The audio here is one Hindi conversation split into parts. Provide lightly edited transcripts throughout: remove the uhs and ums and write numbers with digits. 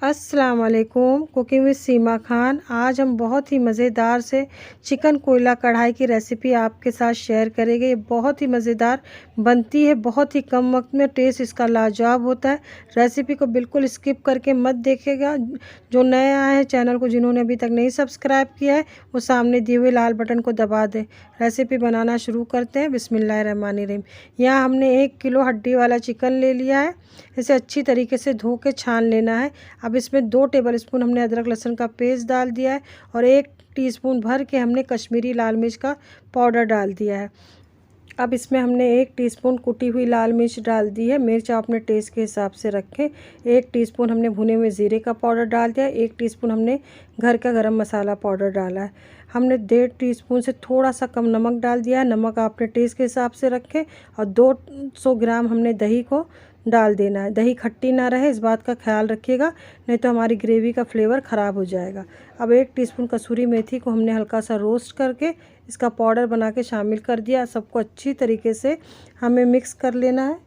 अस्सलाम वालेकुम। कुकिंग विद सीमा खान। आज हम बहुत ही मज़ेदार से चिकन कोयला कढ़ाई की रेसिपी आपके साथ शेयर करेंगे। ये बहुत ही मज़ेदार बनती है, बहुत ही कम वक्त में टेस्ट इसका लाजवाब होता है। रेसिपी को बिल्कुल स्किप करके मत देखिएगा। जो नए आए हैं चैनल को, जिन्होंने अभी तक नहीं सब्सक्राइब किया है, वो सामने दिए हुए लाल बटन को दबा दें। रेसिपी बनाना शुरू करते हैं। बिस्मिल्लाहिर्रहमानिर्रहीम। यहाँ हमने 1 किलो हड्डी वाला चिकन ले लिया है। इसे अच्छी तरीके से धो के छान लेना है। अब इसमें 2 टेबलस्पून हमने अदरक लहसुन का पेस्ट डाल दिया है और 1 टीस्पून भर के हमने कश्मीरी लाल मिर्च का पाउडर डाल दिया है। अब इसमें हमने 1 टीस्पून कुटी हुई लाल मिर्च डाल दी है। मिर्च आप अपने टेस्ट के हिसाब से रखें। 1 टीस्पून हमने भुने हुए ज़ीरे का पाउडर डाल दिया है। 1 टीस्पून हमने घर का गरम मसाला पाउडर डाला है। हमने 1.5 टीस्पून से थोड़ा सा कम नमक डाल दिया है। नमक आप अपने टेस्ट के हिसाब से रखें। और 200 ग्राम हमने दही को डाल देना है। दही खट्टी ना रहे, इस बात का ख्याल रखिएगा, नहीं तो हमारी ग्रेवी का फ्लेवर ख़राब हो जाएगा। अब 1 टीस्पून कसूरी मेथी को हमने हल्का सा रोस्ट करके इसका पाउडर बना के शामिल कर दिया। सबको अच्छी तरीके से हमें मिक्स कर लेना है।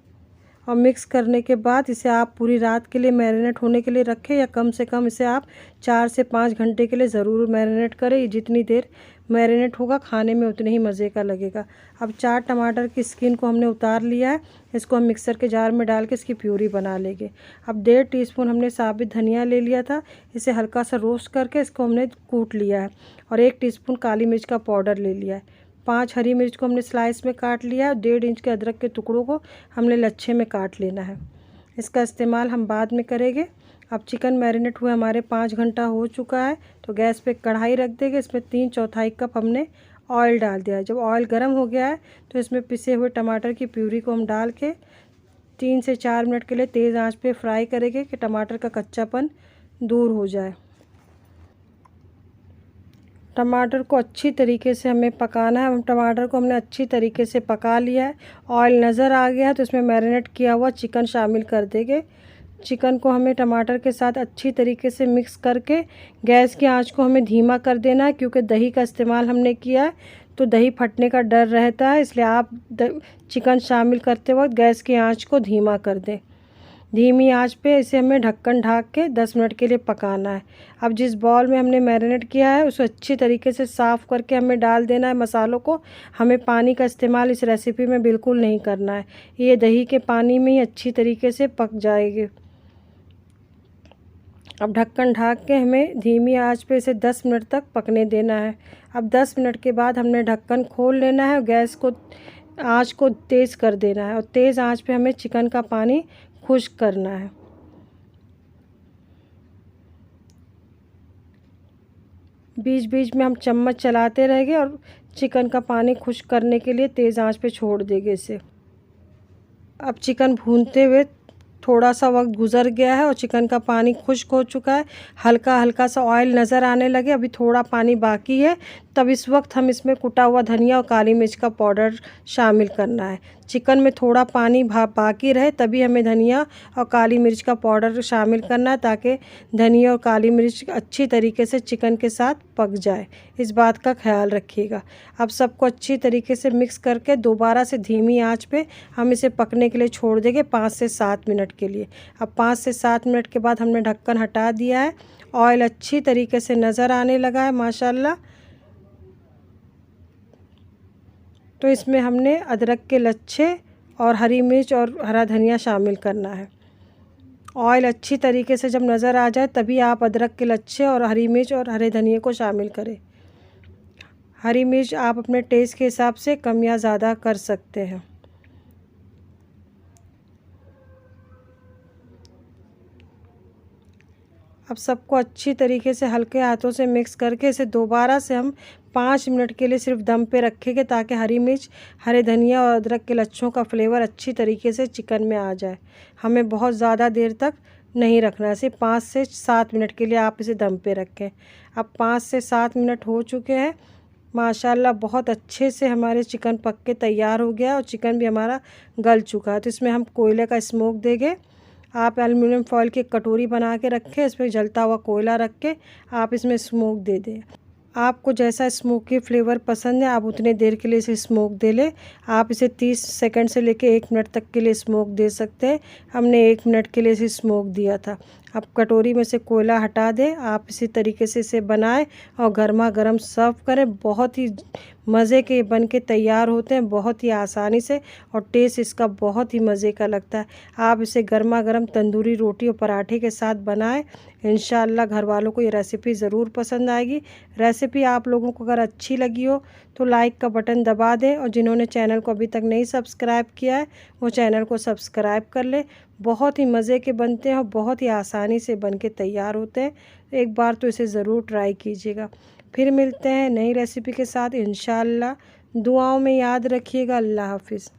और मिक्स करने के बाद इसे आप पूरी रात के लिए मैरिनेट होने के लिए रखें, या कम से कम इसे आप 4 से 5 घंटे के लिए ज़रूर मैरिनेट करें। जितनी देर मैरिनेट होगा खाने में उतने ही मज़े का लगेगा। अब 4 टमाटर की स्किन को हमने उतार लिया है। इसको हम मिक्सर के जार में डाल के इसकी प्यूरी बना लेंगे। अब 1.5 टीस्पून हमने साबित धनिया ले लिया था। इसे हल्का सा रोस्ट करके इसको हमने कूट लिया है। और 1 टीस्पून काली मिर्च का पाउडर ले लिया है। 5 हरी मिर्च को हमने स्लाइस में काट लिया है। 1.5 इंच के अदरक के टुकड़ों को हमने लच्छे में काट लेना है। इसका इस्तेमाल हम बाद में करेंगे। अब चिकन मैरिनेट हुए हमारे 5 घंटा हो चुका है, तो गैस पे कढ़ाई रख देंगे। इसमें 3/4 कप हमने ऑयल डाल दिया है। जब ऑयल गर्म हो गया है तो इसमें पिसे हुए टमाटर की प्यूरी को हम डाल के 3 से 4 मिनट के लिए तेज़ आंच पे फ्राई करेंगे कि टमाटर का कच्चापन दूर हो जाए। टमाटर को अच्छी तरीके से हमें पकाना है। टमाटर को हमने अच्छी तरीके से पका लिया है। ऑयल नज़र आ गया है तो इसमें मैरिनेट किया हुआ चिकन शामिल कर देंगे। चिकन को हमें टमाटर के साथ अच्छी तरीके से मिक्स करके गैस की आंच को हमें धीमा कर देना है, क्योंकि दही का इस्तेमाल हमने किया है तो दही फटने का डर रहता है। इसलिए आप चिकन शामिल करते वक्त गैस की आंच को धीमा कर दें। धीमी आंच पे इसे हमें ढक्कन ढाक के 10 मिनट के लिए पकाना है। अब जिस बॉल में हमने मैरिनेट किया है उसे अच्छी तरीके से साफ़ करके हमें डाल देना है मसालों को। हमें पानी का इस्तेमाल इस रेसिपी में बिल्कुल नहीं करना है। ये दही के पानी में ही अच्छी तरीके से पक जाएगी। अब ढक्कन ढाक के हमें धीमी आंच पे इसे 10 मिनट तक पकने देना है। अब 10 मिनट के बाद हमने ढक्कन खोल लेना है और गैस को आंच को तेज़ कर देना है। और तेज़ आंच पे हमें चिकन का पानी खुश्क करना है। बीच बीच में हम चम्मच चलाते रहेंगे और चिकन का पानी खुश्क करने के लिए तेज़ आंच पे छोड़ देंगे इसे। अब चिकन भूनते हुए थोड़ा सा वक्त गुजर गया है और चिकन का पानी खुश्क हो चुका है। हल्का हल्का सा ऑयल नज़र आने लगे। अभी थोड़ा पानी बाकी है, तब इस वक्त हम इसमें कुटा हुआ धनिया और काली मिर्च का पाउडर शामिल करना है। चिकन में थोड़ा पानी बाकी रहे तभी हमें धनिया और काली मिर्च का पाउडर शामिल करना है, ताकि धनिया और काली मिर्च अच्छी तरीके से चिकन के साथ पक जाए। इस बात का ख्याल रखिएगा। अब सबको अच्छी तरीके से मिक्स करके दोबारा से धीमी आंच पे हम इसे पकने के लिए छोड़ देंगे 5 से 7 मिनट के लिए। अब 5 से 7 मिनट के बाद हमने ढक्कन हटा दिया है। ऑयल अच्छी तरीके से नज़र आने लगा है माशाल्लाह। तो इसमें हमने अदरक के लच्छे और हरी मिर्च और हरा धनिया शामिल करना है। ऑयल अच्छी तरीके से जब नज़र आ जाए तभी आप अदरक के लच्छे और हरी मिर्च और हरे धनिए को शामिल करें। हरी मिर्च आप अपने टेस्ट के हिसाब से कम या ज़्यादा कर सकते हैं। अब सबको अच्छी तरीके से हल्के हाथों से मिक्स करके इसे दोबारा से हम 5 मिनट के लिए सिर्फ दम पे रखेंगे, ताकि हरी मिर्च, हरे धनिया और अदरक के लच्छों का फ्लेवर अच्छी तरीके से चिकन में आ जाए। हमें बहुत ज़्यादा देर तक नहीं रखना है, सिर्फ 5 से 7 मिनट के लिए आप इसे दम पे रखें। अब 5 से 7 मिनट हो चुके हैं माशाल्लाह। बहुत अच्छे से हमारे चिकन पक के तैयार हो गया और चिकन भी हमारा गल चुका है। तो इसमें हम कोयले का स्मोक देंगे। आप एल्युमिनियम फॉइल की कटोरी बना के रखें, इसमें जलता हुआ कोयला रख के आप इसमें स्मोक दे दें। आपको जैसा स्मोकी फ्लेवर पसंद है आप उतने देर के लिए इसे स्मोक दे लें। आप इसे 30 सेकंड से लेके 1 मिनट तक के लिए स्मोक दे सकते हैं। हमने 1 मिनट के लिए इसे स्मोक दिया था। आप कटोरी में से कोयला हटा दें। आप इसी तरीके से इसे बनाएं और गर्मा गर्म सर्व करें। बहुत ही मज़े के बन के तैयार होते हैं, बहुत ही आसानी से, और टेस्ट इसका बहुत ही मज़े का लगता है। आप इसे गर्मा गर्म तंदूरी रोटी और पराठे के साथ बनाएं। इंशाअल्लाह घर वालों को ये रेसिपी ज़रूर पसंद आएगी। रेसिपी आप लोगों को अगर अच्छी लगी हो तो लाइक का बटन दबा दें, और जिन्होंने चैनल को अभी तक नहीं सब्सक्राइब किया है वो चैनल को सब्सक्राइब कर लें। बहुत ही मज़े के बनते हैं और बहुत ही आसानी से बन के तैयार होते हैं। एक बार तो इसे ज़रूर ट्राई कीजिएगा। फिर मिलते हैं नई रेसिपी के साथ इंशाअल्लाह। दुआओं में याद रखिएगा। अल्लाह हाफिज़।